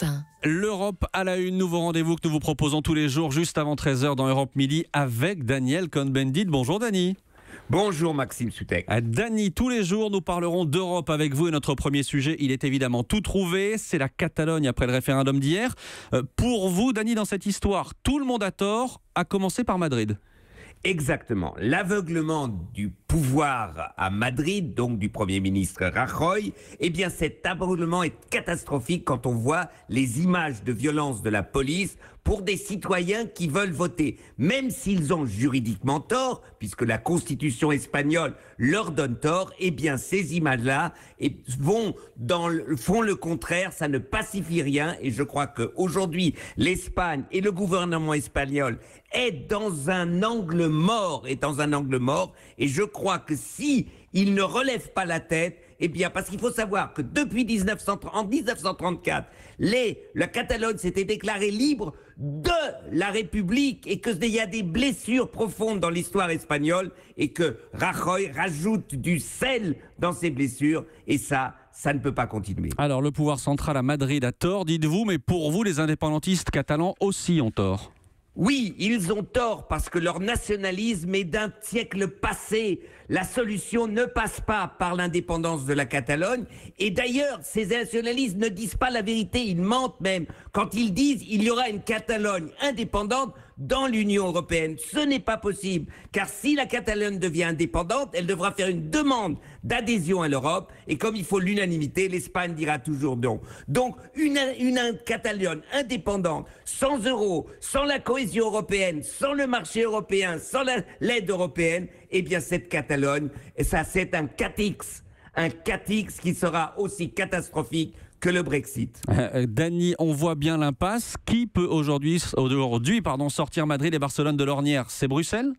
Europe 1. L'Europe à la une, nouveau rendez-vous que nous vous proposons tous les jours juste avant 13h dans Europe Midi avec Daniel Cohn-Bendit. Bonjour Dani. Bonjour Maxime Soutek. Dani, tous les jours nous parlerons d'Europe avec vous et notre premier sujet, il est évidemment tout trouvé, c'est la Catalogne après le référendum d'hier. Pour vous Dani, dans cette histoire, tout le monde a tort, à commencer par Madrid. Exactement. L'aveuglement du pouvoir à Madrid, donc du Premier ministre Rajoy, eh bien cet aveuglement est catastrophique quand on voit les images de violence de la police pour des citoyens qui veulent voter, même s'ils ont juridiquement tort, puisque la Constitution espagnole leur donne tort, eh bien ces images-là font le contraire, ça ne pacifie rien, et je crois qu'aujourd'hui, l'Espagne et le gouvernement espagnol est dans un angle mort, et je crois que si ils ne relèvent pas la tête, eh bien, parce qu'il faut savoir que depuis 1934, la Catalogne s'était déclarée libre de la République et qu'il y a des blessures profondes dans l'histoire espagnole et que Rajoy rajoute du sel dans ces blessures et ça ne peut pas continuer. Alors, le pouvoir central à Madrid a tort, dites-vous, mais pour vous, les indépendantistes catalans aussi ont tort. Oui, ils ont tort parce que leur nationalisme est d'un siècle passé. La solution ne passe pas par l'indépendance de la Catalogne. Et d'ailleurs, ces nationalistes ne disent pas la vérité, ils mentent même. Quand ils disent qu'il y aura une Catalogne indépendante dans l'Union européenne, ce n'est pas possible. Car si la Catalogne devient indépendante, elle devra faire une demande d'adhésion à l'Europe. Et comme il faut l'unanimité, l'Espagne dira toujours non. Donc, une Catalogne indépendante, sans euro, sans la cohésion européenne, sans le marché européen, sans l'aide européenne, eh bien cette Catalogne, ça c'est un catix qui sera aussi catastrophique que le Brexit. Dani, on voit bien l'impasse. Qui peut aujourd'hui sortir Madrid et Barcelone de l'ornière? C'est Bruxelles ?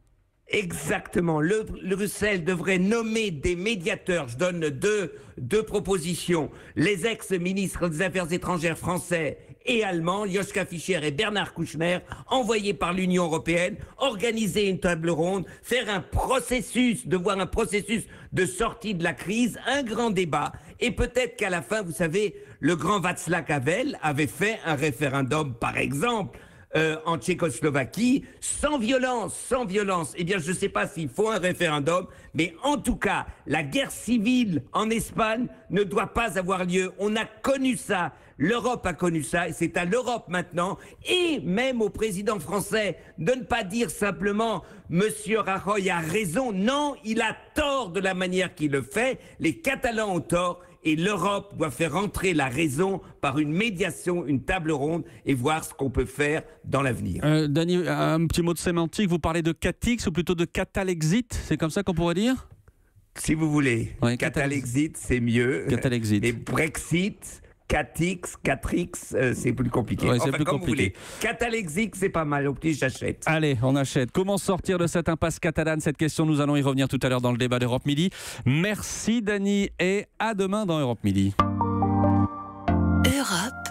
Exactement. Le Bruxelles devrait nommer des médiateurs. Je donne deux propositions. Les ex-ministres des Affaires étrangères français et allemands, Joschka Fischer et Bernard Kouchner, envoyés par l'Union européenne, organiser une table ronde, faire un processus de sortie de la crise, un grand débat. Et peut-être qu'à la fin, vous savez, le grand Václav Havel avait fait un référendum, par exemple, en Tchécoslovaquie, sans violence. Eh bien, je ne sais pas s'il faut un référendum, mais en tout cas, la guerre civile en Espagne ne doit pas avoir lieu. On a connu ça, l'Europe a connu ça, et c'est à l'Europe maintenant, et même au président français, de ne pas dire simplement « Monsieur Rajoy a raison ». Non, il a tort de la manière qu'il le fait, les Catalans ont tort, et l'Europe doit faire entrer la raison par une médiation, une table ronde et voir ce qu'on peut faire dans l'avenir. Dani, un petit mot de sémantique, vous parlez de catix ou plutôt de catalexit, c'est comme ça qu'on pourrait dire? Si vous voulez, ouais, catalexit c'est mieux. Catalexit. Et Brexit, Catix, c'est plus compliqué. Ouais, enfin, plus comme compliqué. vous voulez. Catalexit, c'est pas mal. Au petit, j'achète. Allez, on achète. Comment sortir de cette impasse catalane? Cette question, nous allons y revenir tout à l'heure dans le débat d'Europe Midi. Merci Dani et à demain dans Europe Midi. Europe